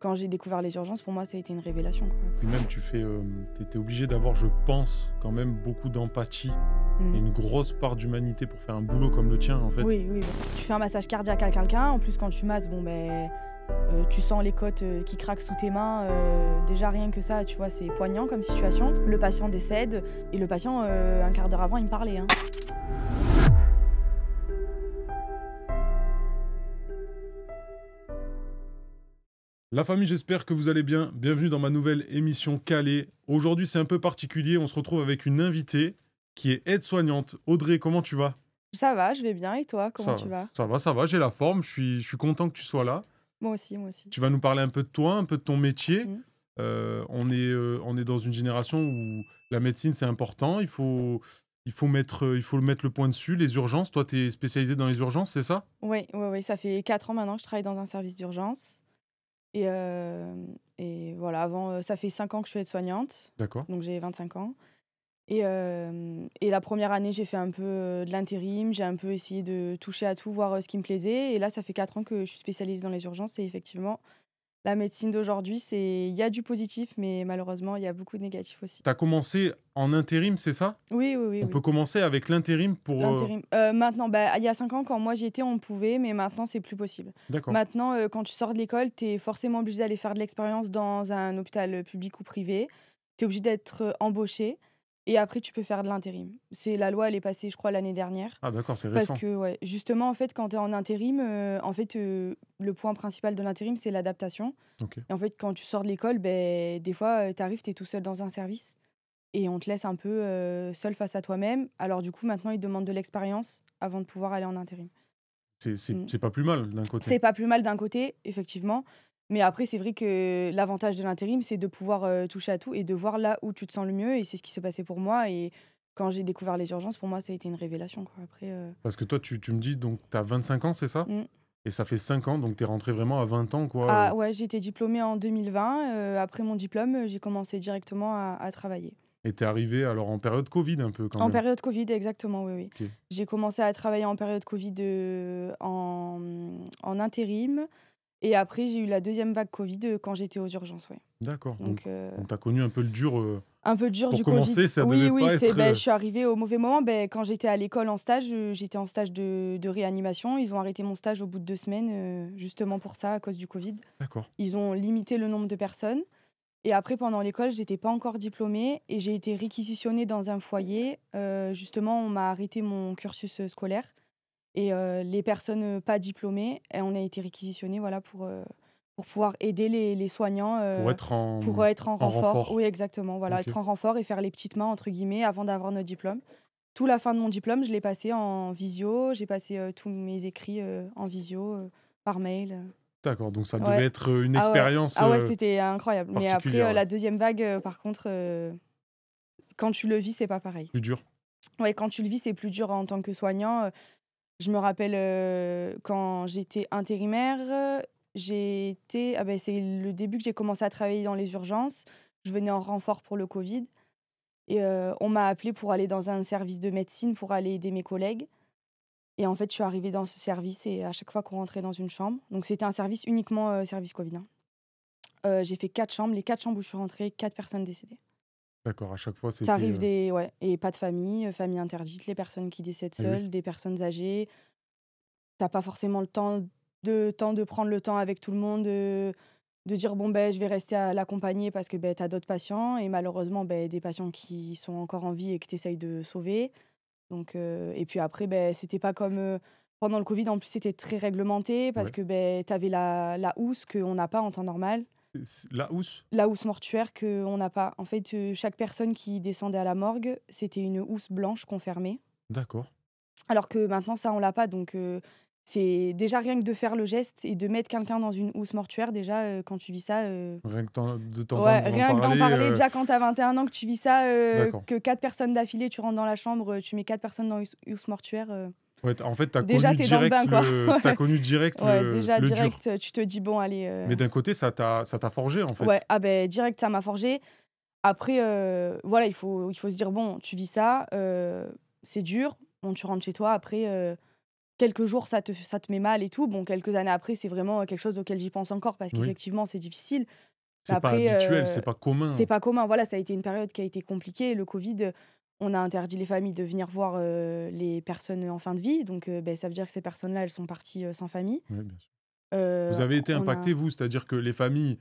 quand j'ai découvert les urgences, pour moi, ça a été une révélation, quoi. Puis même, t'es obligé d'avoir, je pense, quand même beaucoup d'empathie et une grosse part d'humanité pour faire un boulot comme le tien, en fait. Oui, oui. Tu fais un massage cardiaque à quelqu'un, en plus, quand tu masses, tu sens les côtes qui craquent sous tes mains. Déjà, rien que ça, tu vois, c'est poignant comme situation. Le patient décède et le patient, un quart d'heure avant, il me parlait, hein. La famille, j'espère que vous allez bien. Bienvenue dans ma nouvelle émission Calée. Aujourd'hui, c'est un peu particulier. On se retrouve avec une invitée qui est aide-soignante. Audrey, comment tu vas? Ça va, je vais bien. Et toi, comment tu vas? Ça va, j'ai la forme. Je suis content que tu sois là. Moi aussi, moi aussi. Tu vas nous parler un peu de toi, un peu de ton métier. On est dans une génération où la médecine, c'est important. Il faut mettre le point dessus. Les urgences, toi, tu es spécialisée dans les urgences, c'est ça? Oui, ça fait 4 ans maintenant que je travaille dans un service d'urgence. Et voilà, avant, ça fait 5 ans que je suis aide-soignante. D'accord. Donc j'ai 25 ans. Et la première année, j'ai fait un peu de l'intérim. J'ai un peu essayé de toucher à tout, voir ce qui me plaisait. Et là, ça fait 4 ans que je suis spécialisée dans les urgences. Et effectivement, la médecine d'aujourd'hui, il y a du positif, mais malheureusement, il y a beaucoup de négatif aussi. Tu as commencé en intérim, c'est ça? Oui. On peut commencer avec l'intérim pour... L'intérim. Maintenant, il y a 5 ans, quand moi j'y étais, on pouvait, mais maintenant, c'est plus possible. D'accord. Maintenant, quand tu sors de l'école, tu es forcément obligé d'aller faire de l'expérience dans un hôpital public ou privé. Tu es obligé d'être embauché. Et après, tu peux faire de l'intérim. La loi, elle est passée, je crois, l'année dernière. Ah d'accord, c'est récent. Parce que, ouais, justement, en fait, quand tu es en intérim, le point principal de l'intérim, c'est l'adaptation. Ok. Et en fait, quand tu sors de l'école, des fois, tu arrives, tu es tout seul dans un service. Et on te laisse un peu seul face à toi-même. Alors du coup, maintenant, ils demandent de l'expérience avant de pouvoir aller en intérim. C'est pas plus mal d'un côté. C'est pas plus mal d'un côté, effectivement. Mais après, c'est vrai que l'avantage de l'intérim, c'est de pouvoir toucher à tout et de voir là où tu te sens le mieux. Et c'est ce qui s'est passé pour moi. Et quand j'ai découvert les urgences, pour moi, ça a été une révélation, quoi. Après, Parce que toi, tu me dis, donc, tu as 25 ans, c'est ça? Et ça fait 5 ans, donc tu es rentrée vraiment à 20 ans, quoi. Ah ouais, j'ai été diplômée en 2020. Après mon diplôme, j'ai commencé directement à travailler. Et tu es arrivée alors en période Covid un peu quand même. En période Covid, exactement, oui. Ok. J'ai commencé à travailler en période Covid en intérim. Et après, j'ai eu la deuxième vague Covid quand j'étais aux urgences, ouais. D'accord. Donc tu Donc, as connu un peu le dur. un peu dur pour du commencer, Covid. ça Oui, devait pas être... je suis arrivée au mauvais moment. Quand j'étais à l'école en stage, j'étais en stage de réanimation. Ils ont arrêté mon stage au bout de 2 semaines, justement pour ça, à cause du Covid. D'accord. Ils ont limité le nombre de personnes. Et après, pendant l'école, j'étais pas encore diplômée et j'ai été réquisitionnée dans un foyer. Justement, on m'a arrêté mon cursus scolaire. Et les personnes pas diplômées, on a été réquisitionnées, voilà, pour pouvoir aider les soignants. Pour être en renfort. Oui, exactement. Voilà, Ok. être en renfort et faire les petites mains, entre guillemets, avant d'avoir notre diplôme. Tout la fin de mon diplôme, je l'ai passé en visio. J'ai passé tous mes écrits en visio, par mail. D'accord, donc ça devait Ouais. être une expérience... Ah ouais, c'était incroyable. Mais après, particulière, ouais. la deuxième vague, par contre, quand tu le vis, c'est pas pareil. plus dur. Ouais, quand tu le vis, c'est plus dur en tant que soignant. Je me rappelle quand j'étais intérimaire, c'est le début que j'ai commencé à travailler dans les urgences. Je venais en renfort pour le Covid. Et on m'a appelée pour aller dans un service de médecine pour aller aider mes collègues. Et en fait, je suis arrivée dans ce service et à chaque fois qu'on rentrait dans une chambre, donc c'était un service uniquement service Covid, hein. J'ai fait 4 chambres. Les 4 chambres où je suis rentrée, 4 personnes décédées. D'accord, à chaque fois c'était... Ça arrive et pas de famille, famille interdite, les personnes qui décèdent Eh oui. seules, des personnes âgées. T'as pas forcément le temps de prendre le temps avec tout le monde, de dire bon je vais rester à l'accompagner parce que t'as d'autres patients et malheureusement des patients qui sont encore en vie et que t'essayes de sauver. Donc et puis après c'était pas comme pendant le Covid, en plus c'était très réglementé parce Ouais. que t'avais la housse qu'on n'a pas en temps normal. La housse? La housse mortuaire qu'on n'a pas. En fait, chaque personne qui descendait à la morgue, c'était une housse blanche qu'on fermait. D'accord. Alors que maintenant, ça, on l'a pas. Donc, c'est déjà rien que de faire le geste et de mettre quelqu'un dans une housse mortuaire. Déjà, quand tu vis ça... Rien que de t'entendre Ouais, rien que d'en parler. euh, Déjà, quand t'as 21 ans, que tu vis ça, D'accord. que 4 personnes d'affilée, tu rentres dans la chambre, tu mets 4 personnes dans une housse mortuaire. Ouais, en fait, t'as Déjà, connu t'es dans le direct bain, quoi. t'as connu direct Ouais, déjà, le dur. direct, tu te dis, bon, allez... Mais d'un côté, ça t'a forgé, en fait. Ouais, direct, ça m'a forgé. Après, voilà, il faut se dire, bon, tu vis ça, c'est dur, bon, tu rentres chez toi, après, quelques jours, ça te met mal et tout. Bon, quelques années après, c'est vraiment quelque chose auquel j'y pense encore parce Oui. qu'effectivement, c'est difficile. Mais C'est pas après, habituel, c'est pas c'est commun. pas commun. Voilà, ça a été une période qui a été compliquée. Le Covid, on a interdit les familles de venir voir les personnes en fin de vie. Donc, ça veut dire que ces personnes-là, elles sont parties sans famille. Oui, bien sûr. Vous Euh, avez été on impacté, a... vous? C'est-à-dire que les familles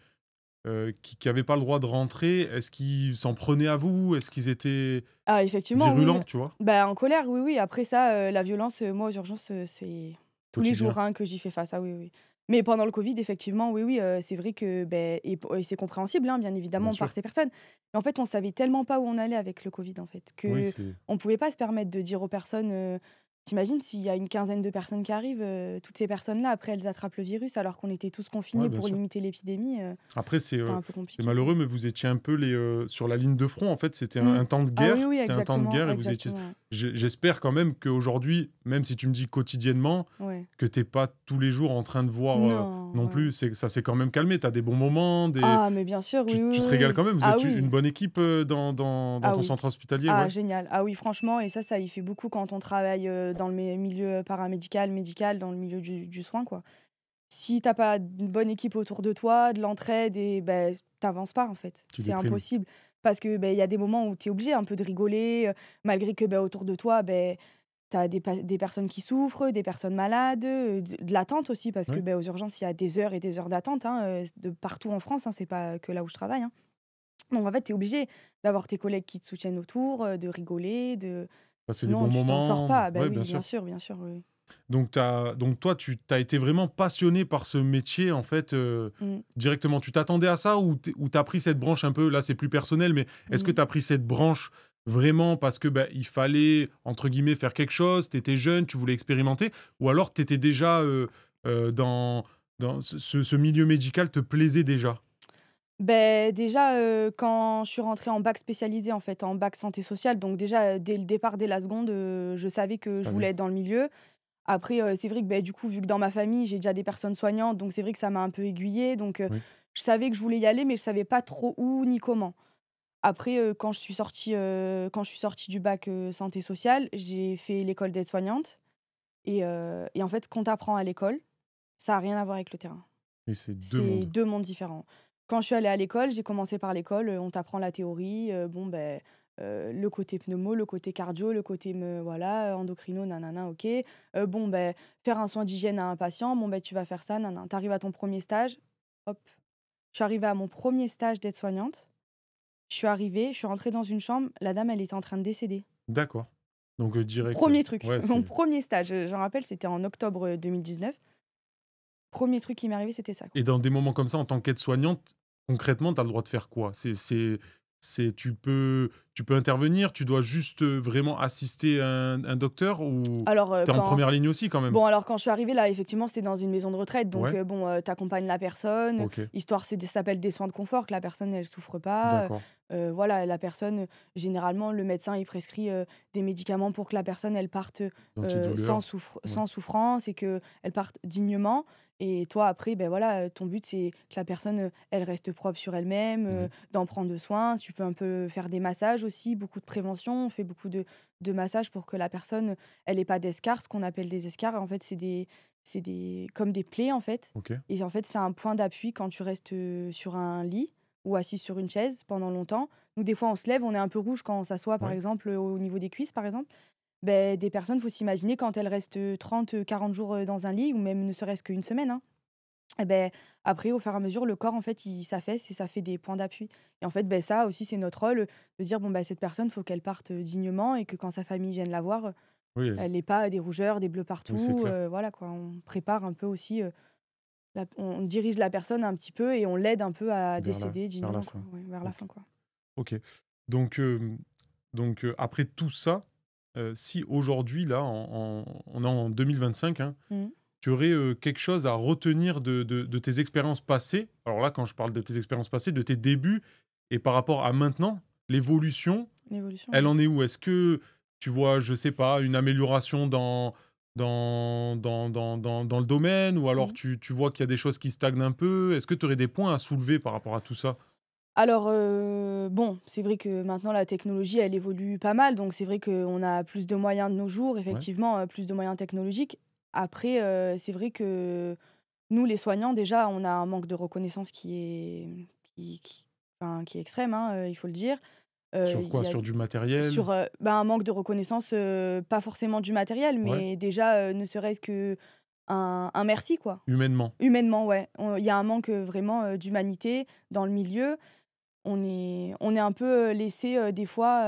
qui avaient pas le droit de rentrer, est-ce qu'ils s'en prenaient à vous? Est-ce qu'ils étaient Ah, effectivement, oui, oui. virulents, tu vois? Bah, en colère, oui, oui. Après ça, la violence, moi, aux urgences, c'est tous les Quotidien. jours hein, que j'y fais face. Ah oui, oui. Mais pendant le Covid, effectivement, oui, oui, c'est vrai que, et c'est compréhensible, hein, bien Bien évidemment, par sûr. ces personnes. Mais en fait, on savait tellement pas où on allait avec le Covid, en fait, Oui, que c'est on pouvait pas se permettre de dire aux personnes. T'imagines s'il y a une quinzaine de personnes qui arrivent, toutes ces personnes-là, après, elles attrapent le virus alors qu'on était tous ouais, confinés bien pour sûr. limiter l'épidémie. Après, C'était un peu c'est compliqué, quoi. malheureux, mais vous étiez un peu sur la ligne de front. En fait, c'était Mm. un temps de Ah oui, guerre. oui, C'était un temps de exactement, guerre et vous étiez. exactement. J'espère quand même qu'aujourd'hui, même si tu me dis quotidiennement, Ouais. que t'es pas tous les jours en train de voir Non, non ouais. plus. Ça s'est quand même calmé. Tu as des bons moments, Ah, mais bien sûr, oui, oui, tu te oui, régales oui. quand même. Vous Ah êtes une oui, bonne équipe dans ah ton oui. centre hospitalier, Ah, ouais. génial. Ah oui, franchement, et ça y fait beaucoup quand on travaille dans le milieu paramédical, médical, dans le milieu du soin, quoi. Si t'as pas une bonne équipe autour de toi, de l'entraide, et ben, t'avances pas, en fait. Tu C'est déprimes. impossible. Parce que il y a des moments où t'es obligé un peu de rigoler, malgré que autour de toi, t'as des personnes qui souffrent, des personnes malades, de l'attente aussi, parce que Oui. aux urgences, il y a des heures et des heures d'attente hein, de partout en France, hein, c'est pas que là où je travaille. Hein. Donc en fait, tu es obligé d'avoir tes collègues qui te soutiennent autour, de rigoler, Passer des sinon bons tu t'en sors moments. pas. Bah Ouais, bien oui, sûr. bien sûr, oui. Donc toi, tu as été vraiment passionné par ce métier, en fait, Mmh. directement. Tu t'attendais à ça ou tu as pris cette branche un peu, là c'est plus personnel, mais est-ce que Mmh. tu as pris cette branche vraiment parce que il fallait, entre guillemets, faire quelque chose, tu étais jeune, tu voulais expérimenter, ou alors tu étais déjà dans ce milieu médical te plaisait déjà? Déjà, quand je suis rentrée en bac spécialisé, en fait, en bac santé sociale, donc déjà, dès le départ, dès la seconde, je savais que Tu je savais. voulais être dans le milieu. Après, c'est vrai que, du coup, vu que dans ma famille, j'ai déjà des personnes soignantes, donc c'est vrai que ça m'a un peu aiguillée, donc Oui, je savais que je voulais y aller, mais je savais pas trop où ni comment. Après, quand je suis sortie du bac, santé sociale, j'ai fait l'école d'aide-soignante et en fait, ce qu'on t'apprend à l'école, ça a rien à voir avec le terrain. et c'est deux C'est mondes. 2 mondes différents. Quand je suis allée à l'école, j'ai commencé par l'école, on t'apprend la théorie, le côté pneumo, le côté cardio, le côté voilà, endocrino, nanana, OK. Faire un soin d'hygiène à un patient, tu vas faire ça, nin Tu arrives à ton premier stage, hop. Je suis arrivée à mon premier stage d'aide-soignante. Je suis rentrée dans une chambre, la dame, elle était en train de décéder. D'accord. Donc direct, Premier truc, ouais, mon c'est. premier stage, j'en rappelle, c'était en octobre 2019. Premier truc qui m'est arrivé, c'était ça, quoi. Et dans des moments comme ça, en tant qu'aide-soignante, concrètement, tu as le droit de faire quoi? Tu peux intervenir, tu dois juste, vraiment assister un docteur, ou Alors, tu es en quand première ligne aussi quand même? bon, alors quand je suis arrivée là, effectivement, c'est dans une maison de retraite, donc Ouais? tu la personne, OK, histoire ça s'appelle des soins de confort, que la personne, elle souffre pas, d'accord. voilà, la personne, généralement, le médecin, il prescrit, des médicaments pour que la personne, elle parte, Antidouleur? Ouais. sans souffrance et qu'elle parte dignement et toi, après, voilà, ton but, c'est que la personne, elle reste propre sur elle-même, Oui. d'en prendre soin. Tu peux un peu faire des massages aussi, beaucoup de prévention. On fait beaucoup de massages pour que la personne, elle ait pas d'escarres, ce qu'on appelle des escarres. En fait, c'est comme des plaies, en fait. OK. Et en fait, c'est un point d'appui quand tu restes sur un lit ou assis sur une chaise pendant longtemps. Nous, des fois, on se lève, on est un peu rouge quand on s'assoit, par Ouais. exemple, au niveau des cuisses, par exemple. Des personnes, faut s'imaginer quand elles restent 30, 40 jours dans un lit, ou même ne serait-ce qu'une semaine, hein. Et après, au fur et à mesure, le corps, en fait, il s'affaisse et ça fait des points d'appui. Et en fait, ça aussi, c'est notre rôle de dire, cette personne, faut qu'elle parte dignement et que quand sa famille vienne la voir, Oui, elle n'ait pas des rougeurs, des bleus oui, c'est partout. clair. Voilà, quoi. On prépare un peu aussi, on dirige la personne un petit peu et on l'aide un peu à décéder Vers la dignement, quoi. fin. Ouais, vers la OK. fin, quoi. OK. Donc après tout ça, si aujourd'hui, là, on est en 2025, hein, Mmh. tu aurais, quelque chose à retenir de tes expériences passées. Alors là, quand je parle de tes expériences passées, de tes débuts et par rapport à maintenant, l'évolution, L'évolution, elle ouais. en est où? Est-ce que tu vois, je sais pas, une amélioration dans le domaine, ou alors Mmh. tu vois qu'il y a des choses qui stagnent un peu? Est-ce que tu aurais des points à soulever par rapport à tout ça? Alors, bon, c'est vrai que maintenant la technologie, elle évolue pas mal, donc c'est vrai qu'on a plus de moyens de nos jours, Ouais, effectivement, plus de moyens technologiques. Après, c'est vrai que nous, les soignants, déjà, on a un manque de reconnaissance qui est extrême, hein, il faut le dire. Sur Il quoi? y a Sur du matériel? sur, un manque de reconnaissance, pas forcément du matériel, Ouais, mais déjà, ne serait-ce qu'un merci, quoi. humainement. Humainement, ouais. Il y a un manque, vraiment, d'humanité dans le milieu. On est un peu, laissé des fois,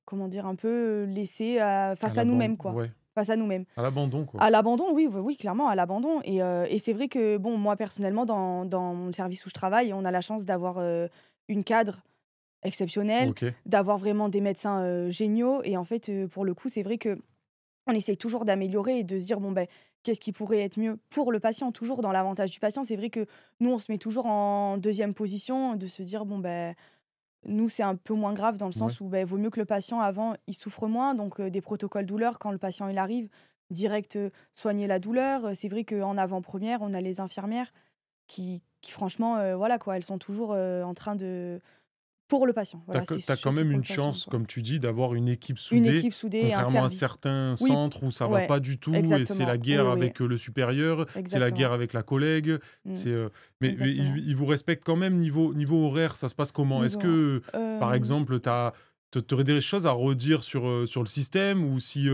comment dire? Un peu, laissés À face à l'abandon, nous-mêmes, quoi. ouais, Face à nous-mêmes. à l'abandon, quoi. À l'abandon, oui, oui, oui, clairement, à l'abandon et c'est vrai que, bon, moi, personnellement, dans mon service où je travaille, on a la chance d'avoir, une cadre exceptionnelle, OK, d'avoir vraiment des médecins, géniaux et en fait, pour le coup, c'est vrai que on essaye toujours d'améliorer et de se dire: «Bon, ben qu'est-ce qui pourrait être mieux pour le patient?» toujours dans l'avantage du patient. C'est vrai que nous, on se met toujours en deuxième position, de se dire: «Bon, ben nous, c'est un peu moins grave dans le ouais. sens où, vaut mieux que le patient avant, il souffre moins, donc des protocoles douleur quand le patient il arrive, direct, soigner la douleur. C'est vrai qu'en avant-première, on a les infirmières qui franchement, voilà quoi, elles sont toujours, en train de pour le patient. Tu Voilà, c'est as quand surtout même pour une le patient, chance, quoi. comme tu dis, d'avoir une équipe Une soudée, équipe soudée et un contrairement à service. certains Oui, centres où ça va ouais, pas du tout et c'est exactement. la Oui, guerre oui, avec, le supérieur, c'est la guerre exactement. avec la collègue, Mmh, c'est, mais exactement. ils vous respectent quand même niveau horaire, ça se passe comment? Est-ce Niveau que, par hem exemple, tu aurais des choses à redire sur le système ou si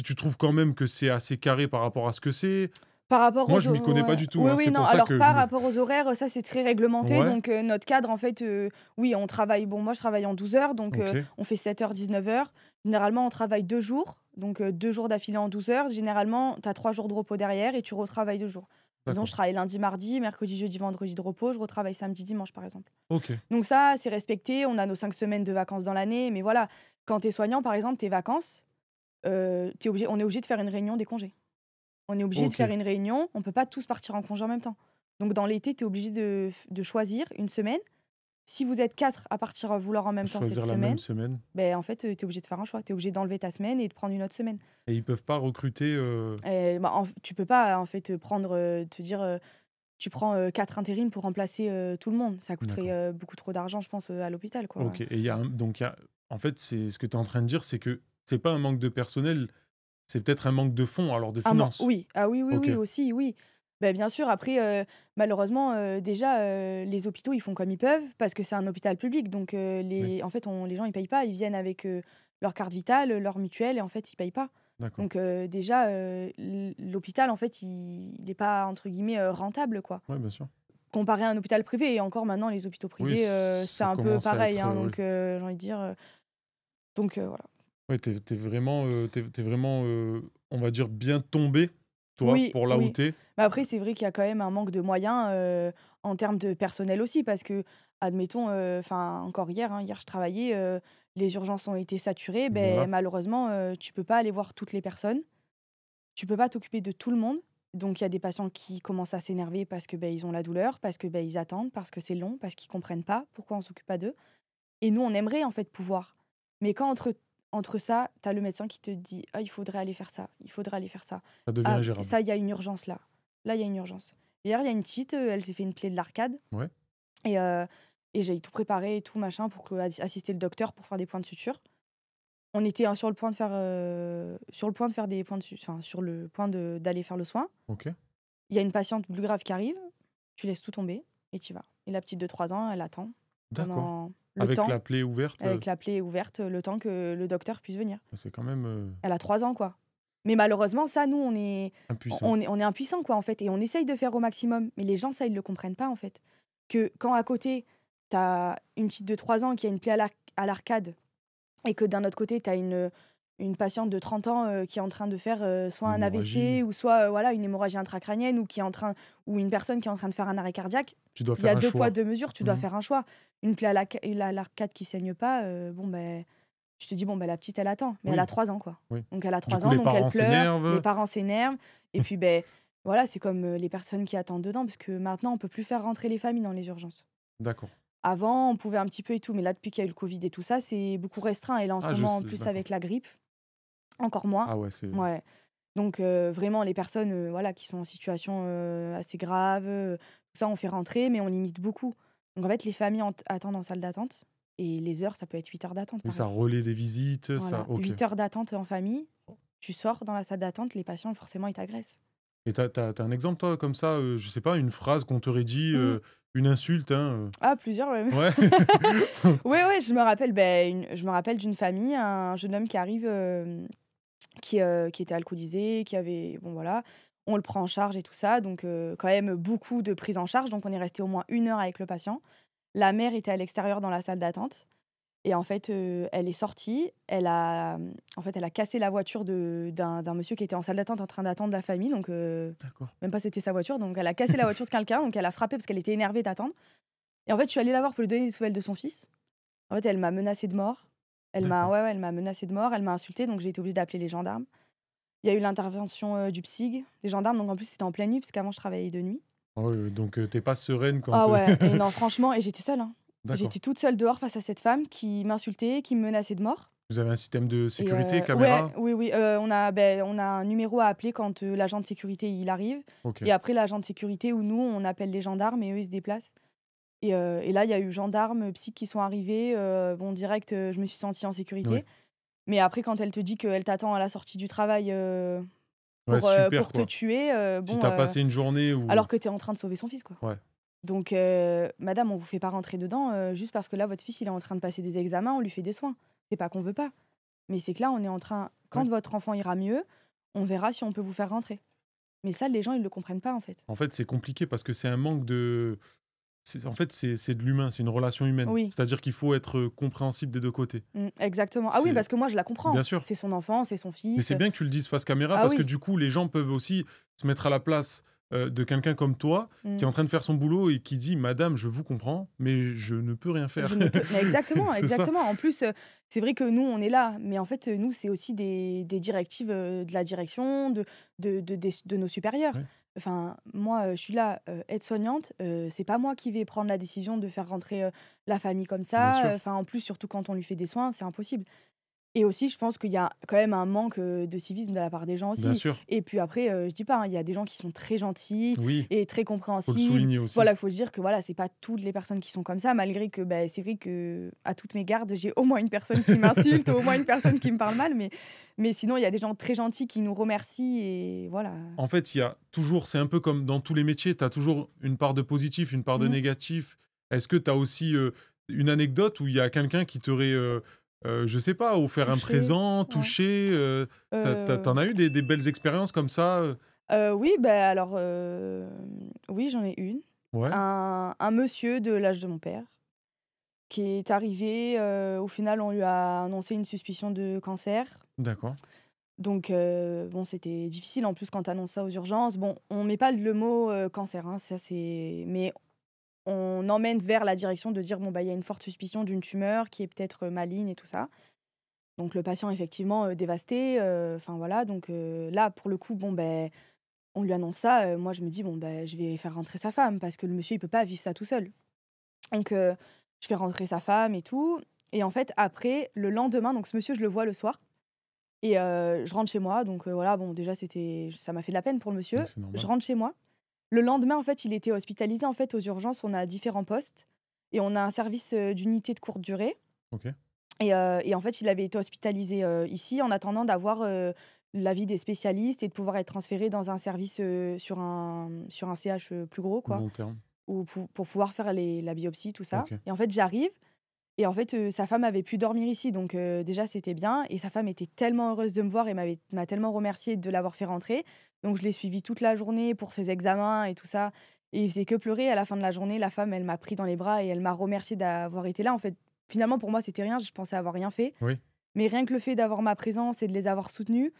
tu trouves quand même que c'est assez carré par rapport à ce que c'est? Par rapport Moi, aux je m'y connais pas ouais, du tout, oui, hein, oui, c'est non, pour ça alors que je par me rapport aux horaires, ça c'est très réglementé ouais, donc notre cadre en fait, oui, on travaille moi je travaille en 12 heures donc OK, on fait 7h-19h. Généralement, on travaille 2 jours, donc 2 jours d'affilée en 12 heures. Généralement, tu as 3 jours de repos derrière et tu retravailles 2 jours. Donc je d'accord. travaille lundi, mardi, mercredi, jeudi, vendredi de repos, je retravaille samedi, dimanche, par exemple. OK, Donc ça, c'est respecté, on a nos 5 semaines de vacances dans l'année, mais voilà, quand tu es soignant, par exemple, tes vacances, on est obligé de faire une réunion des congés. On est obligé de faire OK. une réunion, on peut pas tous partir en congé en même temps. Donc dans l'été, tu es obligé de choisir une semaine. Si vous êtes 4 à partir à vouloir en même temps cette Choisir la même semaine, semaine ben en fait, tu es obligé de faire un choix. Tu es obligé d'enlever ta semaine et de prendre une autre semaine. et ils peuvent pas recruter, Tu peux pas en fait, prendre, te dire, tu prends, 4 intérims pour remplacer, tout le monde. Ça coûterait, d'accord. beaucoup trop d'argent, je pense, à l'hôpital, quoi. OK et il y a un donc il y a en fait, c'est ce que tu es en train de dire, c'est que c'est pas un manque de personnel, c'est peut-être un manque de fonds, alors de Ah man finances? oui, ah oui, oui, OK, oui, aussi, oui. Bah, bien sûr, après, malheureusement, déjà, les hôpitaux, ils font comme ils peuvent parce que c'est un hôpital public donc oui, les en fait, les gens, ils payent pas. Ils viennent avec, leur carte vitale, leur mutuelle et en fait, ils payent pas. d'accord. Donc déjà, l'hôpital, en fait, il est pas, entre guillemets, «rentable», quoi. Ouais, bien sûr. Comparé à un hôpital privé et encore maintenant, les hôpitaux Oui, privés, c'est ça un peu commence à pareil, être, hein, oui. donc j'ai envie de dire, voilà. Ouais, tu vraiment, tu vraiment, on va dire bien tombé, toi, Oui, pour là où oui. tu es? Mais après, c'est vrai qu'il y a quand même un manque de moyens, en termes de personnel aussi parce que, admettons, enfin, encore hier, hein, hier je travaillais, les urgences ont été saturées. Ben Voilà, malheureusement, tu peux pas aller voir toutes les personnes. Tu peux pas t'occuper de tout le monde. Donc il y a des patients qui commencent à s'énerver parce que, ben ils ont la douleur, parce que, ben ils attendent, parce que c'est long, parce qu'ils comprennent pas pourquoi on s'occupe pas d'eux. Et nous, on aimerait en fait pouvoir. Mais quand entre ça, tu as le médecin qui te dit: «Ah, il faudrait aller faire ça, il faudrait aller faire ça. ça devient Ah, ingérable. ça, il y a une urgence là. Là, il y a une urgence». Hier, il y a une petite, elle s'est fait une plaie de l'arcade Ouais, et j'ai tout préparé et tout machin pour assister le docteur pour faire des points de suture. On était, sur le point de faire des points de su enfin, sur le point d'aller faire le soin. OK, Il y a une patiente plus grave qui arrive, tu laisses tout tomber et tu y vas. Et la petite de 3 ans, elle attend d'accord. pendant le Avec temps la plaie ouverte, avec la plaie ouverte, le temps que le docteur puisse venir. c'est quand même, Elle a 3 ans, quoi. Mais malheureusement, ça, nous, impuissant. on est impuissants, quoi, en fait et on essaye de faire au maximum. Mais les gens, ça, ils le comprennent pas, en fait. Que quand à côté, tu as une petite de 3 ans qui a une plaie à l'arcade et que d'un autre côté, tu as une patiente de 30 ans, qui est en train de faire, soit Une un hémorragie, AVC ou soit, voilà, une hémorragie intracrânienne ou une personne qui est en train de faire un arrêt cardiaque. tu dois Il y faire a un 2 poids, choix. 2 mesures, tu dois Mmh. faire un choix. Une plaie à l'arcade qui saigne pas, bon, ben tu te dis: «Bon, bah, la petite, elle attend», mais elle a Oui, 3 ans, quoi. oui. Donc elle a Du 3 coup, ans, les donc elle parents pleure, les s'énervent. parents s'énervent et puis, ben voilà, c'est comme, les personnes qui attendent dedans parce que maintenant, on peut plus faire rentrer les familles dans les urgences. D'accord. Avant, on pouvait un petit peu et tout, mais là, depuis qu'il y a eu le covid et tout ça, c'est beaucoup restreint et là, en ce Ah, je moment, en sais, plus, d'accord. avec la grippe, encore moins. Ah ouais, c'est Ouais, donc vraiment les personnes, voilà, qui sont en situation, assez grave, tout ça, on fait rentrer, mais on limite beaucoup. Donc en fait, les familles attendent en salle d'attente et les heures, ça peut être 8 heures d'attente, oui, par ça exemple. relaie des visites, ça Voilà, OK. 8 heures d'attente en famille. tu sors dans la salle d'attente, les patients, forcément, ils t'agressent. Et t'as un exemple, toi, comme ça, je sais pas, une phrase qu'on t'aurait dit, Mmh. une insulte, hein, Ah, plusieurs, ouais. Ouais. Ouais, ouais, je me rappelle d'une famille, un jeune homme qui arrive, qui était alcoolisé, qui avait bon voilà, on le prend en charge et tout ça, donc quand même beaucoup de prise en charge, donc on est resté au moins 1 heure avec le patient. La mère était à l'extérieur dans la salle d'attente et en fait, elle est sortie, elle a cassé la voiture d'un monsieur qui était en salle d'attente en train d'attendre la famille, donc D'accord. même pas c'était sa voiture, donc elle a cassé la voiture de quelqu'un, donc elle a frappé parce qu'elle était énervée d'attendre et en fait, je suis allée la voir pour lui donner des nouvelles de son fils. En fait, elle m'a menacée de mort. D'accord. Elle m'a menacée de mort, elle m'a insultée, donc j'ai été obligée d'appeler les gendarmes. Il y a eu l'intervention, du psyg, des gendarmes, donc en plus, c'était en pleine nuit, parce qu'avant, je travaillais de nuit. Ah ouais, donc tu pas sereine Ah quand, ouais et non, franchement et j'étais seule, hein. D'accord. J'étais toute seule dehors face à cette femme qui m'insultait, qui me menaçait de mort Vous avez un système de et sécurité, ouais, caméra? oui, oui, on a un numéro à appeler quand, l'agent de sécurité, il arrive OK. et après l'agent de sécurité ou nous, on appelle les gendarmes et eux, ils se déplacent et là, il y a eu gendarmes, psy qui sont arrivés, bon direct, je me suis sentie en Ouais. sécurité. Mais après, quand elle te dit qu'elle t'attend à la sortie du travail, Ouais, super, pour te quoi. tuer, Si t'as passé une journée où alors que tu es en train de sauver son fils, quoi. ouais, Donc madame, on vous fait pas rentrer dedans, juste parce que là, votre fils, il est en train de passer des examens, on lui fait des soins. C'est pas qu'on veut pas, mais c'est que là, on est en train quand ouais. votre enfant ira mieux, on verra si on peut vous faire rentrer. Mais ça, les gens, ils le comprennent pas, en fait. En fait, c'est compliqué parce que c'est un manque de en fait, c'est de l'humain, c'est une relation humaine. Oui, C'est-à-dire qu'il faut être, compréhensible des 2 côtés. exactement. Ah oui, C'est parce que moi, je la comprends. bien sûr, C'est son enfant, c'est son mais fils, c'est bien que tu le dises face caméra ah parce que oui. du coup, les gens peuvent aussi se mettre à la place, de quelqu'un comme toi qui est Mmh. en train de faire son boulot et qui dit: «Madame, je vous comprends, mais je ne peux rien faire». Je ne peux mais exactement, C'est ça. exactement. En plus, c'est vrai que nous, on est là, mais en fait, nous, c'est aussi des directives, de la direction, de nos supérieurs. Ouais, Enfin, moi, je suis là, aide-soignante, c'est pas moi qui vais prendre la décision de faire rentrer, la famille comme bien ça, sûr, enfin, en plus, surtout quand on lui fait des soins, c'est impossible. Et aussi, je pense qu'il y a quand même un manque, de civisme de la part des gens bien aussi. sûr. Et puis après, je dis pas, hein, il y a des gens qui sont très gentils Oui, et très faut le compréhensibles. souligner Voilà, aussi. il faut dire que voilà, c'est pas toutes les personnes qui sont comme ça, malgré que, bah, c'est vrai que à toutes mes gardes, j'ai au moins une personne qui m'insulte, au moins une personne qui me parle mal, mais sinon, il y a des gens très gentils qui nous remercient et voilà. En fait, il y a toujours c'est un peu comme dans tous les métiers, tu as toujours une part de positif, une part de Mmh. négatif. Est-ce que tu as aussi, une anecdote où il y a quelqu'un qui t'aurait, je sais pas, offert un Touchée, présent, ouais. touché, tu Heu, as eu des belles expériences comme ça, oui, bah, alors, oui, j'en ai une. Ouais, Un monsieur de l'âge de mon père qui est arrivé, au final, on lui a annoncé une suspicion de cancer. d'accord, Donc bon, c'était difficile en plus quand tu annonces ça aux urgences. Bon, on met pas le mot, cancer, hein, ça c'est mais on emmène vers la direction de dire: «Bon, bah, il y a une forte suspicion d'une tumeur qui est peut-être, maligne et tout ça». Donc le patient effectivement, dévasté, enfin voilà, donc là pour le coup, bon, ben on lui annonce ça, moi je me dis: «Bon, bah, je vais faire rentrer sa femme parce que le monsieur il peut pas vivre ça tout seul». Donc je fais rentrer sa femme et tout et en fait après, le lendemain, donc ce monsieur je le vois le soir et je rentre chez moi donc voilà, bon déjà ça m'a fait de la peine pour le monsieur. ouais, c'est Je normal. rentre chez moi. Le lendemain, en fait, il était hospitalisé. En fait, aux urgences, on a différents postes et on a un service, d'unité de courte durée OK, et en fait, il avait été hospitalisé, ici en attendant d'avoir, l'avis des spécialistes et de pouvoir être transféré dans un service, sur un CH, plus gros quoi, long terme. ou pour pouvoir faire la biopsie, tout ça OK. et en fait, j'arrive et en fait, sa femme avait pu dormir ici donc déjà, c'était bien et sa femme était tellement heureuse de me voir et m'a tellement remerciée de l'avoir fait rentrer. Donc je l'ai suivi toute la journée pour ses examens et tout ça et il faisait que pleurer. À la fin de la journée, la femme, elle m'a pris dans les bras et elle m'a remerciée d'avoir été là. En fait, finalement, pour moi, c'était rien, je pensais avoir rien fait. Oui, Mais rien que le fait d'avoir ma présence et de les avoir soutenus,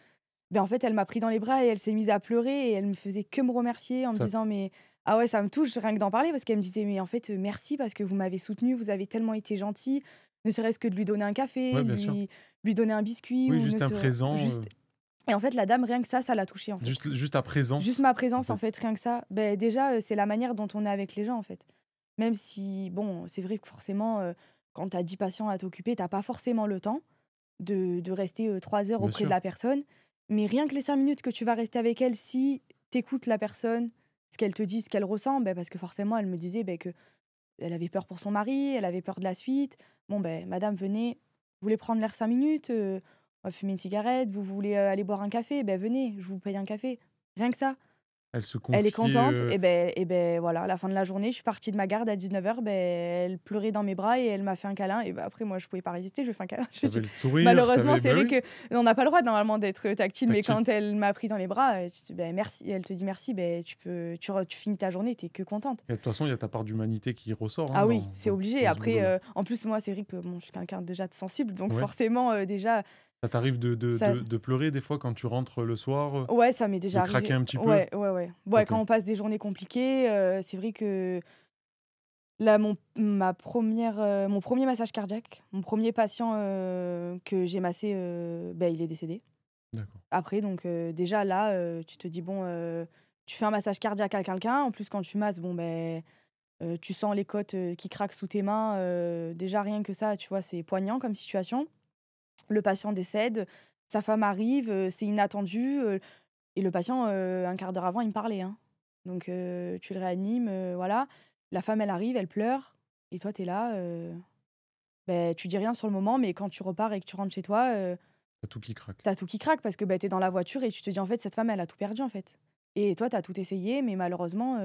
ben, en fait, elle m'a pris dans les bras et elle s'est mise à pleurer et elle me faisait que me remercier en me ça disant: «Mais ah ouais, ça me touche rien que d'en parler» parce qu'elle me disait: «Mais en fait, merci parce que vous m'avez soutenue, vous avez tellement été gentil, ne serait-ce que de lui donner un café, ouais, bien sûr. lui donner un biscuit Oui, ou ne juste un se présent, juste» et en fait, la dame, rien que ça l'a touchée, en fait. juste ta Juste présence, ma en présence, en fait. fait, rien que ça, ben déjà, c'est la manière dont on est avec les gens, en fait. Même si, bon, c'est vrai que forcément, quand tu as 10 patients à t'occuper, tu pas forcément le temps de rester, 3 heures Bien auprès de sûr. la personne. Mais rien que les 5 minutes que tu vas rester avec elle, si t'écoutes la personne, ce qu'elle te dit, ce qu'elle ressent, ben parce que forcément, elle me disait, beh, qu'elle avait peur pour son mari, elle avait peur de la suite. Bon, ben madame, venez, vous voulez prendre l'air 5 minutes? va fumer une cigarette, vous voulez aller boire un café, ben venez, je vous paye un café. Rien que ça. Elle se Elle est confiait, contente et ben voilà, à la fin de la journée, je suis partie de ma garde à 19h, ben elle pleurait dans mes bras et elle m'a fait un câlin et ben après moi je pouvais pas résister, je lui ai fait un câlin. tu le sourire, Malheureusement, c'est vrai oui, que on n'a pas le droit normalement d'être tactile, mais tactile. quand elle m'a pris dans les bras, ben merci, elle te dit merci, ben tu finis ta journée, tu es que contente. Et de toute façon, il y a ta part d'humanité qui ressort, hein, Ah oui, c'est obligé. dans ce Après, boulot-là. en plus moi c'est vrai que bon, je suis quelqu'un déjà de sensible, donc Ouais. forcément déjà Ça t'arrive ça de pleurer des fois quand tu rentres le soir, ouais, ça m'est de déjà craquer arrivé. un petit peu? Ouais, ouais, ouais. Ouais, OK, quand on passe des journées compliquées, c'est vrai que là, mon premier massage cardiaque, mon premier patient, que j'ai massé, bah, il est décédé. d'accord. Après donc déjà là, tu te dis: «Bon, tu fais un massage cardiaque à quelqu'un». En plus, quand tu masses, bon, beh, tu sens les côtes, qui craquent sous tes mains, déjà rien que ça, tu vois, c'est poignant comme situation. Le patient décède, sa femme arrive, c'est inattendu, et le patient, 1/4 d'heure avant, il me parlait, hein. Donc tu le réanimes, voilà. La femme, elle arrive, elle pleure et toi, tu es là, beh, tu dis rien sur le moment, mais quand tu repars et que tu rentres chez toi, Tu tout qui craque. tu tout qui craque parce que, bah, tu es dans la voiture et tu te dis: «En fait, cette femme, elle a tout perdu, en fait». Et toi, tu as tout essayé, mais malheureusement,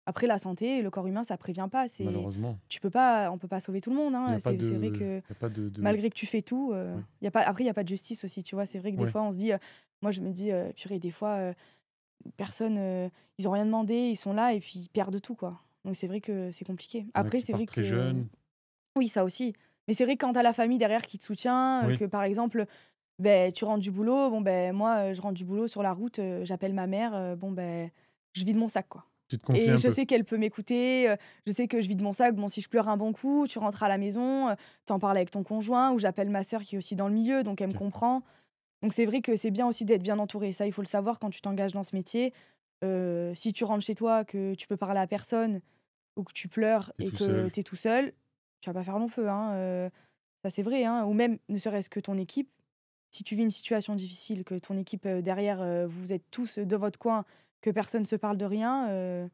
après la santé, le corps humain, ça prévient pas. Malheureusement, On peut pas sauver tout le monde, il y hein. a pas C'est vrai de que il y a pas de malgré que tu fais tout, oui, il y a pas de justice aussi, tu vois? C'est vrai que des ouais, fois, on se dit, moi, je me dis, «Purée, des fois, personne, ils ont rien demandé, ils sont là et puis ils perdent tout, quoi». Donc c'est vrai que c'est compliqué. il y en a Après, qui c'est partent vrai très que jeunes. oui, ça aussi. Mais c'est vrai que quand tu as la famille derrière qui te soutient, Oui, que par exemple, beh, tu rentres du boulot, bon, ben moi, je rentre du boulot sur la route, j'appelle ma mère, bon, ben je vide mon sac, quoi. tu te confies Et un je peu. sais qu'elle peut m'écouter, je sais que je vide mon sac. Bon, si je pleure un bon coup, tu rentres à la maison, tu en parles avec ton conjoint ou j'appelle ma sœur qui est aussi dans le milieu, donc elle me OK. comprend. Donc c'est vrai que c'est bien aussi d'être bien entouré. Ça, il faut le savoir quand tu t'engages dans ce métier. Si tu rentres chez toi, que tu peux parler à personne ou que tu pleures Tu es et tout que seul. tu es tout seul, tu vas pas faire long feu, hein, ça c'est vrai, hein. Ou même ne serait-ce que ton équipe, si tu vis une situation difficile, que ton équipe, derrière, vous êtes tous de votre coin, que personne se parle de rien,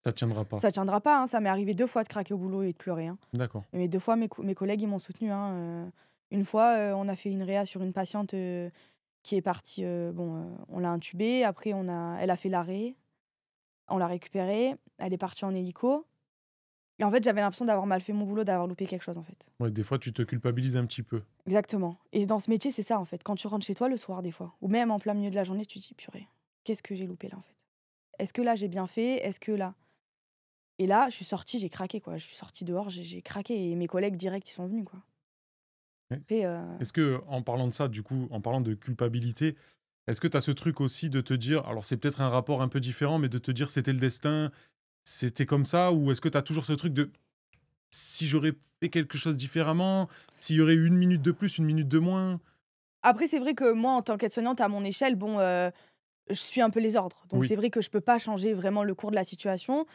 Ça tiendra pas. ça tiendra pas, hein. Ça m'est arrivé 2 fois de craquer au boulot et de pleurer, hein. D'accord. Mais 2 fois mes collègues, ils m'ont soutenue, hein, une fois, on a fait une réa sur une patiente, qui est partie, bon, on l'a intubée, après elle a fait l'arrêt, on l'a récupérée, elle est partie en hélico et en fait, j'avais l'impression d'avoir mal fait mon boulot, d'avoir loupé quelque chose, en fait. Ouais, des fois, tu te culpabilises un petit peu. Exactement et dans ce métier, c'est ça, en fait. Quand tu rentres chez toi le soir, des fois, ou même en plein milieu de la journée, tu te dis: «Purée, qu'est-ce que j'ai loupé là, en fait? Est-ce que là, j'ai bien fait? Est-ce que là?» Et là, je suis sortie, j'ai craqué, quoi. Je suis sortie dehors, j'ai craqué et mes collègues direct, ils sont venus, quoi. Ouais. Après, Est-ce que, en parlant de ça, du coup, en parlant de culpabilité, est-ce que tu as ce truc aussi de te dire, alors c'est peut-être un rapport un peu différent, mais de te dire c'était le destin, c'était comme ça, ou est-ce que tu as toujours ce truc de si j'aurais fait quelque chose différemment, s'il y aurait eu une minute de plus, une minute de moins? après, c'est vrai que moi, en tant qu'aide-soignante, à mon échelle, bon, je suis un peu les ordres. Donc Oui, c'est vrai que je peux pas changer vraiment le cours de la situation.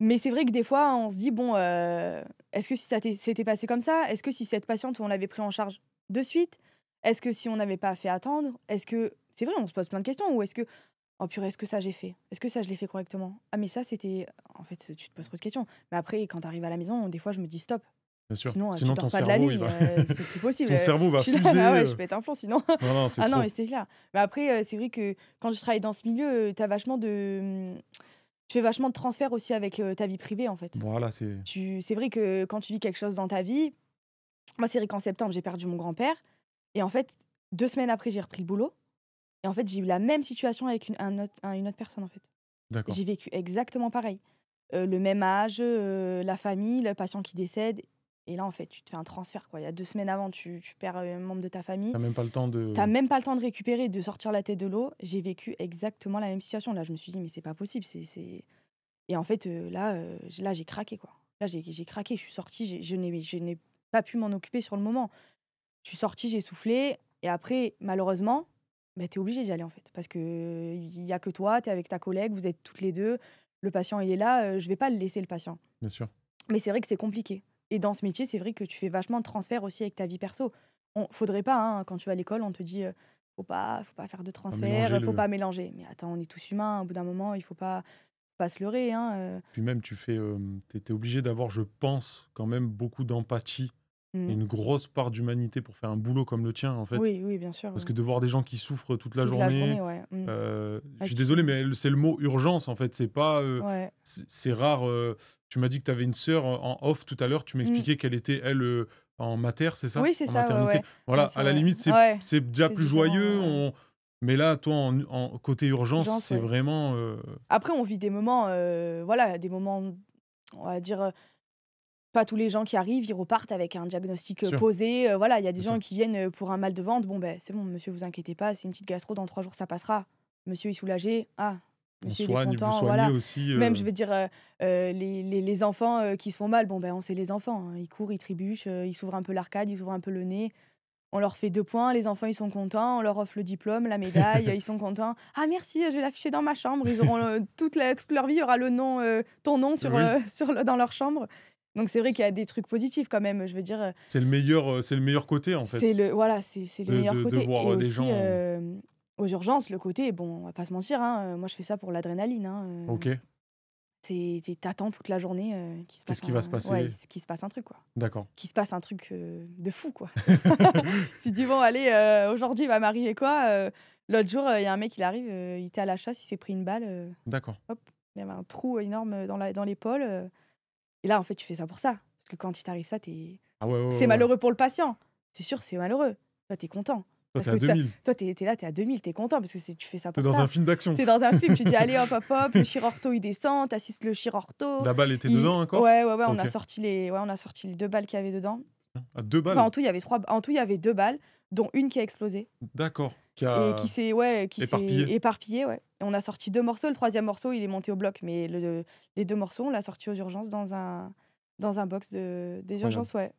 Mais c'est vrai que des fois, on se dit: «Bon, est-ce que si s'était passé comme ça? Est-ce que si cette patiente, on l'avait pris en charge de suite? Est-ce que si on n'avait pas fait attendre? Est-ce que» c'est vrai, on se pose plein de questions. Ou est-ce que: «Oh purée, est-ce que ça j'ai fait? Est-ce que ça je l'ai fait correctement? Ah mais ça c'était» en fait, tu te poses trop de questions. Mais après, quand tu arrives à la maison, des fois, je me dis: «Stop, bien sûr. sinon, tu Sinon, ton dors pas de la cerveau, il nuit, va, c'est plus possible, ton cerveau je va suis là, fuser. ah ouais, je pète un plomb sinon». Non, non, c'est Ah non, trop. mais c'est clair. Mais après, c'est vrai que quand je travaille dans ce milieu, tu vachement tu fais vachement de transferts aussi avec, ta vie privée, en fait. Voilà, c'est. C'est vrai que quand tu vis quelque chose dans ta vie, moi, c'est vrai qu'en septembre, j'ai perdu mon grand-père et en fait, 2 semaines après, j'ai repris le boulot et en fait, j'ai eu la même situation avec une autre personne, en fait. D'accord. J'ai vécu exactement pareil. Le même âge, la famille, le patient qui décède et là, en fait, tu te fais un transfert, quoi. Il y a 2 semaines avant, tu perds, un membre de ta famille. T'as même pas le temps T'as de. même pas le temps de récupérer, de sortir la tête de l'eau. J'ai vécu exactement la même situation. Là, je me suis dit: «Mais c'est pas possible, c'est» et en fait, là, j'ai craqué, quoi. Là, j'ai craqué, je suis sortie, je n'ai pas pu m'en occuper sur le moment. Je suis sortie, j'ai soufflé et après, malheureusement, bah, tu es obligée d'y aller, en fait, parce qu'il y a que toi, tu es avec ta collègue, vous êtes toutes les 2. Le patient, il est là, je vais pas le laisser, le patient. Bien sûr. Mais c'est vrai que c'est compliqué et dans ce métier, c'est vrai que tu fais vachement de transferts aussi avec ta vie perso. Faudrait pas, hein, quand tu vas à l'école, on te dit, faut pas faire de À transferts, mélanger faut le. pas mélanger. Mais attends, on est tous humains, au bout d'un moment, il faut pas se leurrer, hein, Puis même, tu fais, tu obligé d'avoir, je pense, quand même beaucoup d'empathie Il y a une grosse part d'humanité pour faire un boulot comme le tien, en fait. Oui, oui, bien sûr. Parce que de voir des gens qui souffrent toute la Toute la journée, journée, ouais. je suis désolé, mais c'est le mot urgence, en fait. C'est pas, Ouais. c'est rare. Tu m'as dit que tu avais une sœur en off tout à l'heure. Tu Mm. m'expliquais qu'elle était, elle, en mater, c'est ça? Oui, c'est En ça, maternité. ouais. Voilà, Bien sûr, à la ouais. limite, Ouais, c'est déjà c'est plus différent. joyeux. Mais là, toi, en côté urgence, Urgence, c'est ouais. vraiment. Après, on vit des moments, voilà, des moments, on va dire, pas tous les gens qui arrivent, ils repartent avec un diagnostic Sûr, posé. Voilà, il y a des c'est gens ça. qui viennent pour un mal de ventre. Bon, ben, c'est bon, monsieur, vous inquiétez pas, c'est une petite gastro, dans 3 jours, ça passera. Monsieur est soulagé. Ah, On monsieur, il est soigne, vous content. soignez Voilà. aussi. Même, je veux dire, les enfants qui se font mal, bon, ben, on sait les enfants, hein. Ils courent, ils trébuchent, ils s'ouvrent un peu l'arcade, ils ouvrent un peu le nez. On leur fait 2 points, les enfants, ils sont contents. On leur offre le diplôme, la médaille, ils sont contents. Ah, merci, je vais l'afficher dans ma chambre. Ils auront toute leur vie, il y aura le nom, ton nom Oui, dans leur chambre. Donc, c'est vrai qu'il y a des trucs positifs quand même. Je veux dire, c'est le meilleur côté, en fait, voilà, c'est le meilleur de côté. Et voir les aussi, gens. aux urgences, le côté, bon, on va pas se mentir, hein, moi, je fais ça pour l'adrénaline, hein. Ok, T'attends toute la journée qu'est-ce qui va se passer? qu'il se passe un truc, quoi. D'accord. Qu'il se passe un truc de fou, quoi. Tu te dis, bon, allez, aujourd'hui, il va m'arriver quoi? L'autre jour, il y a un mec, il arrive, il était à la chasse, il s'est pris une balle. D'accord. Hop, il y avait un trou énorme dans l'épaule. Et là, en fait, tu fais ça pour ça. Parce que quand il t'arrive ça, Ah ouais, ouais, c'est ouais, ouais. malheureux pour le patient. C'est sûr, c'est malheureux. Toi, t'es content. Toi, Parce t'es que à 2000. toi, t'es là, t'es à 2000, t'es content parce que tu fais ça T'es pour dans ça. un film d'action. T'es dans un film, tu dis, allez, hop, hop, hop, le chirurto, il descend, t'assistes le chirurto. La balle était dedans encore? Ouais, on Ok. a sorti les 2 balles qu'il y avait dedans. À 2 Enfin, balles? en tout, il y avait 2 balles, dont une qui a explosé D'accord. Qui et a qui s'est éparpillé. éparpillée, ouais. Et on a sorti 2 morceaux. Le 3e morceau, il est monté au bloc, mais les 2 morceaux, on l'a sorti aux urgences dans un box des Incroyable. urgences, ouais.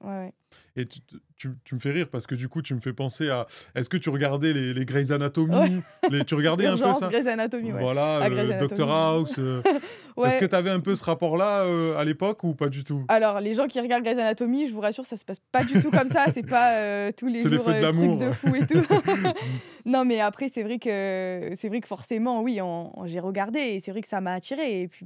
Et tu me fais rire parce que du coup, tu me fais penser à. Est-ce que tu regardais les Grey's Anatomy? Ouais. Tu regardais un peu Urgence, ça? Grey's Anatomy, ouais. Voilà, Ah, Grey's Dr Anatomy. House. Est-ce que Ouais. tu avais un peu ce rapport-là à l'époque ou pas du tout? Alors, les gens qui regardent Grey's Anatomy, je vous rassure, ça se passe pas du tout comme ça. C'est pas tous les C'est les jours feux de trucs l'amour. de fou et tout. Non, mais après, c'est vrai que forcément, oui, j'ai regardé et c'est vrai que ça m'a attirée. Et puis,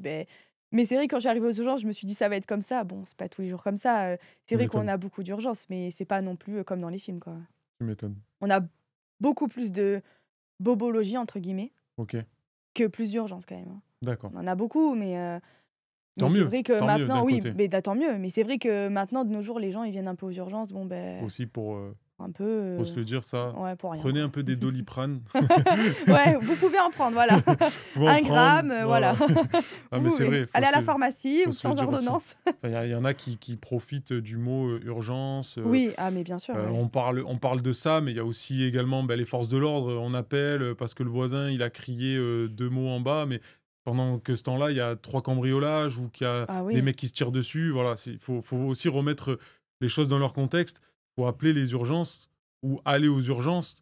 mais c'est vrai que quand j'arrive aux urgences, je me suis dit ça va être comme ça. Bon, c'est pas tous les jours comme ça. C'est Tu vrai qu'on m'étonnes. a beaucoup d'urgences, mais c'est pas non plus comme dans les films, quoi. Tu m'étonnes. On a beaucoup plus de bobologie, entre guillemets, Ok, que plus d'urgences quand même, hein. d'accord. On en a beaucoup, mais Tant c'est mieux, vrai que tant mieux maintenant, d'un oui, côté. mais tant mieux. Mais c'est vrai que maintenant, de nos jours, les gens, ils viennent un peu aux urgences. Bon, Aussi pour un peu. faut se le dire, ça. Ouais, pour rien, Prenez quoi. un peu des Doliprane. Ouais, vous pouvez en prendre, voilà. Vous pouvez en 1 gramme, prendre, voilà. Ah, Vous mais c'est pouvez. vrai, Allez à la pharmacie faut ou se le sans dire aussi. ordonnance. Enfin, y en a qui profitent du mot urgence. Oui, ah, mais bien sûr. Ouais. On parle de ça, mais il y a aussi également les forces de l'ordre. On appelle parce que le voisin il a crié 2 mots en bas, mais pendant que ce temps-là, il y a 3 cambriolages ou qu'il y a Ah des oui. mecs qui se tirent dessus. Voilà, il faut aussi remettre les choses dans leur contexte. Il faut appeler les urgences ou aller aux urgences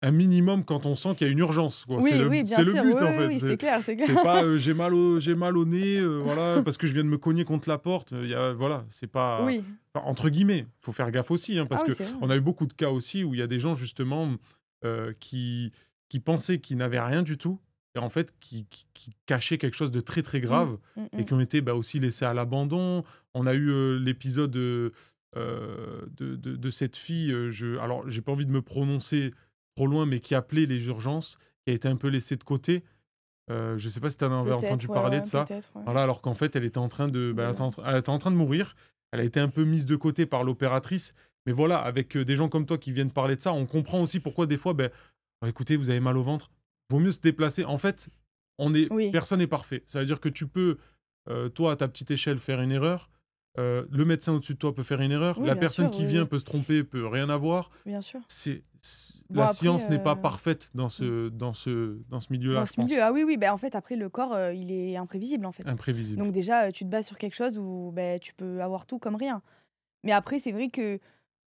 un minimum quand on sent qu'il y a une urgence, quoi. Oui, oui, bien C'est le sûr. but, Oui, en oui, fait. oui, c'est clair, c'est clair. C'est pas j'ai mal au nez, voilà, parce que je viens de me cogner contre la porte. Voilà, c'est pas. Oui. Enfin, entre guillemets, faut faire gaffe aussi, hein, parce Ah oui, que c'est vrai. on a eu beaucoup de cas aussi où il y a des gens justement qui pensaient qu'ils n'avaient rien du tout et en fait qui cachaient quelque chose de très très grave et qui ont été aussi laissés à l'abandon. On a eu l'épisode de cette fille, alors j'ai pas envie de me prononcer trop loin, mais qui appelait les urgences, qui a été un peu laissée de côté. Je sais pas si tu en avais entendu Peut-être, parler de ça. peut-être, ouais. Voilà, alors qu'en fait, elle était en train elle était en train de mourir. Elle a été un peu mise de côté par l'opératrice. Mais voilà, avec des gens comme toi qui viennent parler de ça, on comprend aussi pourquoi des fois, écoutez, vous avez mal au ventre, vaut mieux se déplacer. En fait, Oui. personne n'est parfait. Ça veut dire que tu peux, toi, à ta petite échelle, faire une erreur. Le médecin au-dessus de toi peut faire une erreur. Oui, La bien personne sûr, qui oui, vient oui. peut se tromper, peut rien avoir. Bien sûr. Bon, La après, science n'est pas parfaite dans ce milieu-là, dans je ce pense. milieu, ah oui, oui, en fait, après, le corps, il est imprévisible, en fait. Imprévisible. Donc déjà, tu te bases sur quelque chose où tu peux avoir tout comme rien. Mais après, c'est vrai que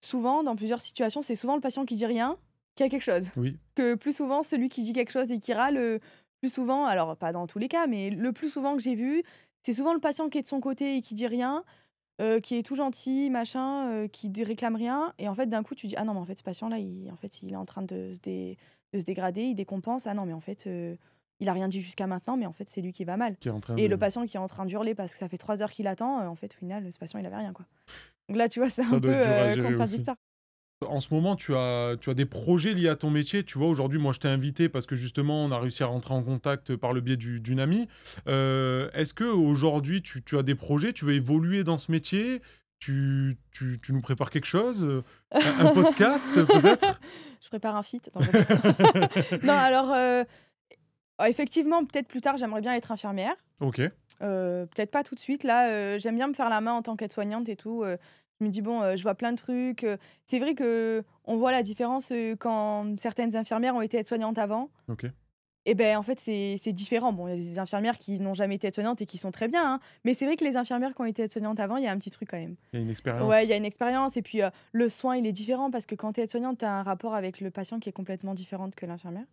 souvent, dans plusieurs situations, c'est souvent le patient qui dit rien qui a quelque chose. Oui, Que plus souvent, celui qui dit quelque chose et qui râle, plus souvent, alors pas dans tous les cas, mais le plus souvent que j'ai vu, c'est souvent le patient qui est de son côté et qui dit rien, qui est tout gentil, machin, qui réclame rien. Et en fait, d'un coup, tu dis, ah non, mais en fait, ce patient-là, il est en train de se dégrader, il décompense. Ah non, mais en fait, il a rien dit jusqu'à maintenant, mais en fait, c'est lui qui va mal. qui est en train Et de... le patient qui est en train d'hurler parce que ça fait 3 heures qu'il attend, en fait, au final, ce patient, il avait rien, quoi. Donc là, tu vois, c'est Ça un doit peu être dur à gérer aussi. contradictoire. En ce moment, tu as des projets liés à ton métier. Tu vois, aujourd'hui, moi, je t'ai invité parce que justement, on a réussi à rentrer en contact par le biais d'une amie. Est-ce que aujourd'hui, tu as des projets, tu veux évoluer dans ce métier? Tu nous prépares quelque chose? Un podcast, peut-être? Je prépare un feat. Non, non, alors, effectivement, peut-être plus tard, j'aimerais bien être infirmière. Ok, Peut-être pas tout de suite. Là, j'aime bien me faire la main en tant qu'aide-soignante et tout. Je me dis, bon, je vois plein de trucs. C'est vrai qu'on voit la différence quand certaines infirmières ont été aides-soignantes avant. ok. Et ben en fait, c'est différent. Bon, il y a des infirmières qui n'ont jamais été aides-soignantes et qui sont très bien, hein. Mais c'est vrai que les infirmières qui ont été aides-soignantes avant, il y a un petit truc quand même. Il y a une Ouais, il expérience. y a une expérience. Et puis, le soin, il est différent parce que quand tu es aide-soignante, tu as un rapport avec le patient qui est complètement différent que l'infirmière.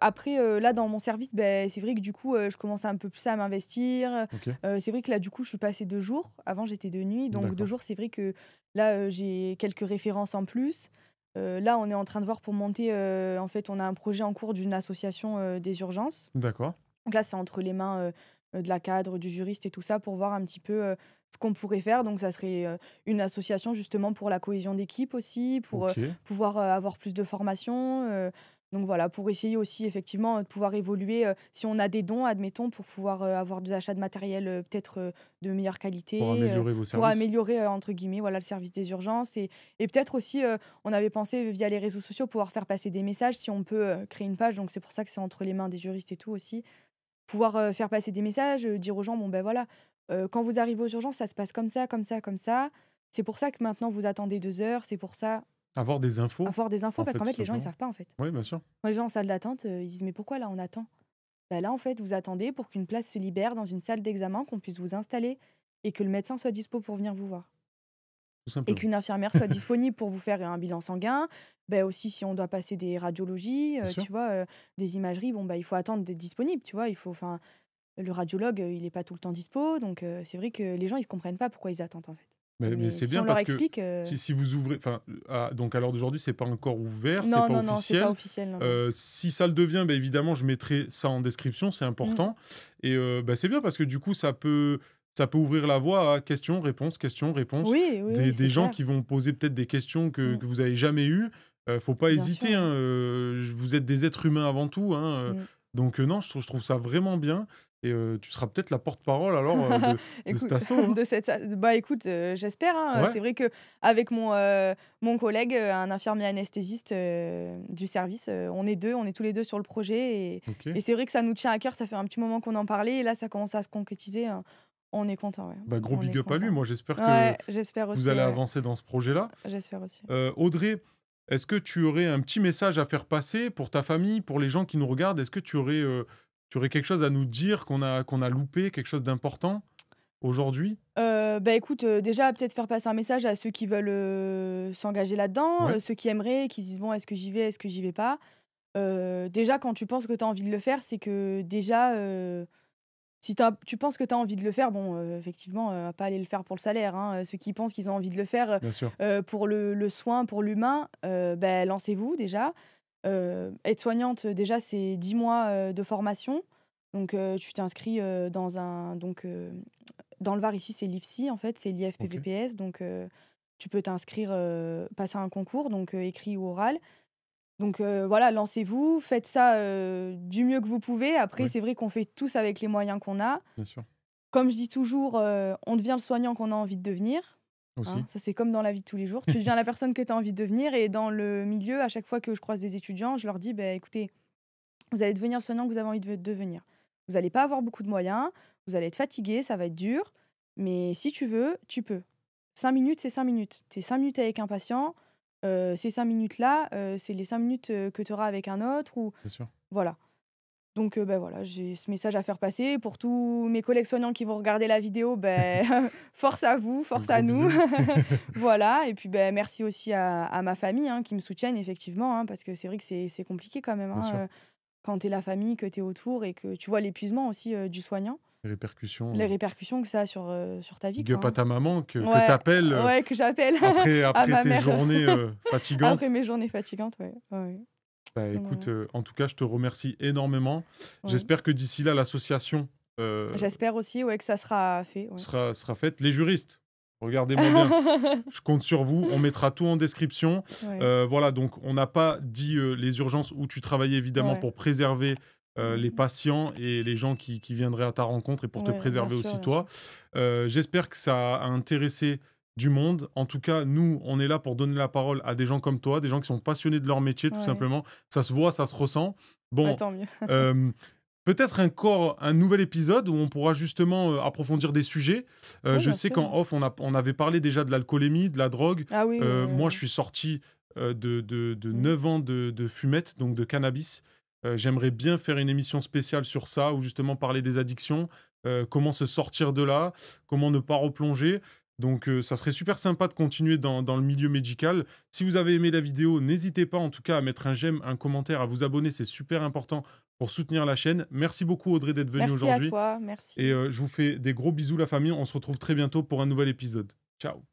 Après, là, dans mon service, ben c'est vrai que du coup, je commence un peu plus à m'investir. Ok, C'est vrai que là, du coup, je suis passée de jour. Avant, j'étais de nuit. Donc, de d'accord. jour, c'est vrai que là, j'ai quelques références en plus. Là, on est en train de voir pour monter. En fait, on a un projet en cours d'une association des urgences. D'accord. Donc là, c'est entre les mains de la cadre, du juriste et tout ça pour voir un petit peu ce qu'on pourrait faire. Donc, ça serait une association justement pour la cohésion d'équipe aussi, pour Ok. pouvoir avoir plus de formation. Donc voilà, pour essayer aussi effectivement de pouvoir évoluer, si on a des dons, admettons, pour pouvoir avoir des achats de matériel peut-être de meilleure Pour qualité, améliorer vos pour services. améliorer entre guillemets voilà, le service des urgences. Et peut-être aussi, on avait pensé via les réseaux sociaux pouvoir faire passer des messages si on peut créer une page. Donc c'est pour ça que c'est entre les mains des juristes et tout aussi. Pouvoir, faire passer des messages, dire aux gens: «Bon, ben, voilà, quand vous arrivez aux urgences, ça se passe comme ça, comme ça, comme ça. C'est pour ça que maintenant vous attendez 2 heures, c'est pour ça». Avoir des infos, Avoir des infos en parce fait, qu'en tout fait, les gens, ils simplement. savent pas, en fait. Oui, bien sûr. Quand les gens en salle d'attente, ils disent: «Mais pourquoi là, on attend?» Bah, là, en fait, vous attendez pour qu'une place se libère dans une salle d'examen, qu'on puisse vous installer et que le médecin soit dispo pour venir vous voir Tout et simplement. qu'une infirmière soit disponible pour vous faire un bilan sanguin. Bah, aussi, si on doit passer des radiologies, Bien sûr. tu vois, des imageries, bon, bah, il faut attendre d'être disponible, tu vois? Le radiologue, il est pas tout le temps dispo, donc c'est vrai que les gens, ils comprennent pas pourquoi ils attendent, en fait. Mais Mais c'est si on bien leur parce que explique, si vous ouvrez, enfin, donc à l'heure d'aujourd'hui, c'est pas encore ouvert, c'est non, pas non, non, c'est pas officiel. officiel, non, non. Si ça le devient, bah, évidemment, je mettrai ça en description, c'est Mmh. important. Et bah, c'est bien parce que du coup, ça peut ouvrir la voie à questions, réponses, questions, réponses. Oui, oui, oui, Des c'est gens clair. qui vont poser peut-être des questions Mmh. que vous avez jamais eues. Faut pas Bien sûr, hésiter, ouais. hein, vous êtes des êtres humains avant tout, hein, Mmh. donc non, je trouve ça vraiment bien. Et tu seras peut-être la porte-parole alors de cet Écoute, assaut, hein. de cette bah, écoute, j'espère, hein, Ouais, c'est vrai qu'avec mon collègue, un infirmier anesthésiste, du service, on est tous les 2 sur le projet ok. et c'est vrai que ça nous tient à cœur. Ça fait un petit moment qu'on en parlait et là, ça commence à se concrétiser, hein. On est content, ouais. Bah, gros On est big up à lui. content. Moi, j'espère que Ouais, j'espère vous aussi, allez ouais. avancer dans ce projet-là. J'espère aussi. Audrey, est-ce que tu aurais un petit message à faire passer pour ta famille, pour les gens qui nous regardent? Est-ce que tu aurais quelque chose à nous dire qu'on a loupé, quelque chose d'important aujourd'hui? Bah, écoute, déjà peut-être faire passer un message à ceux qui veulent, s'engager là-dedans, Ouais, ceux qui aimeraient, qui se disent: «Bon, est-ce que j'y vais? Est-ce que j'y vais pas?» Déjà quand tu penses que tu as envie de le faire, c'est que déjà, si tu penses que tu as envie de le faire, bon, effectivement, pas aller le faire pour le salaire, hein. Ceux qui pensent qu'ils ont envie de le faire, bien sûr. pour le soin, pour l'humain, bah, lancez-vous déjà. Être soignante, déjà, c'est 10 mois, de formation. Donc, tu t'inscris, dans le Var ici, c'est l'IFSI en fait, c'est Ok, l'IFPVPS. Donc, tu peux t'inscrire, passer un concours, donc, écrit ou oral. Donc, voilà, lancez-vous, faites ça, du mieux que vous pouvez. Après, ouais, c'est vrai qu'on fait tous avec les moyens qu'on a. bien sûr. Comme je dis toujours, on devient le soignant qu'on a envie de devenir, hein. Aussi. Ça, c'est comme dans la vie de tous les jours. Tu deviens la personne que tu as envie de devenir et dans le milieu, à chaque fois que je croise des étudiants, je leur dis: «Beh, écoutez, vous allez devenir le soignant que vous avez envie de devenir. Vous allez pas avoir beaucoup de moyens, vous allez être fatigué, ça va être dur, mais si tu veux, tu peux. 5 minutes, c'est 5 minutes. Tu es 5 minutes avec un patient, ces 5 minutes-là, c'est les 5 minutes, que tu auras avec un autre ou» Bien sûr. voilà. Donc, bah, voilà, j'ai ce message à faire passer. Pour tous mes collègues soignants qui vont regarder la vidéo, beh, force à vous, Un force à gros nous. bisou. Voilà et puis, beh, merci aussi à ma famille, hein, qui me soutiennent effectivement, hein, parce que c'est vrai que c'est compliqué quand même, Bien sûr. hein, quand tu es la famille, que tu es autour et que tu vois l'épuisement aussi, du soignant, Les répercussions. les répercussions que ça a sur ta vie, Big quoi, up à hein. ta maman que Ouais, t'appelles ouais, que j'appelle après, à après ma tes mère journées après fatigantes. mes journées fatigantes, ouais. Ouais, ouais. Bah, Donc écoute, voilà, en tout cas, je te remercie énormément. ouais. J'espère que d'ici là, l'association J'espère aussi, ouais, que ça sera fait, ouais. sera faite. Les juristes, Regardez-moi bien. Je compte sur vous. On mettra tout en description. Ouais. Voilà, donc on n'a pas dit les urgences où tu travaillais évidemment Ouais. pour préserver les Mmh. patients et les gens qui viendraient à ta rencontre et pour te Ouais, bien préserver sûr, aussi bien toi. sûr. J'espère que ça a intéressé du monde. En tout cas, nous, on est là pour donner la parole à des gens comme toi, des gens qui sont passionnés de leur métier, tout Ouais. simplement. Ça se voit, ça se ressent. Bah, Bon, tant mieux. peut-être encore un nouvel épisode où on pourra justement approfondir des sujets. Ouais, Je bien sais sûr, qu'en hein. off, on avait parlé déjà de l'alcoolémie, de la drogue. Ah oui, Moi, je suis sorti de mmh. 9 ans de fumette, donc de cannabis. J'aimerais bien faire une émission spéciale sur ça, où justement parler des addictions, comment se sortir de là, comment ne pas replonger. Donc, ça serait super sympa de continuer dans le milieu médical. Si vous avez aimé la vidéo, n'hésitez pas en tout cas à mettre un j'aime, un commentaire, à vous abonner, c'est super important pour soutenir la chaîne. Merci beaucoup Audrey d'être venue Merci à aujourd'hui toi, et merci. je vous fais des gros bisous la famille. On se retrouve très bientôt pour un nouvel épisode. Ciao.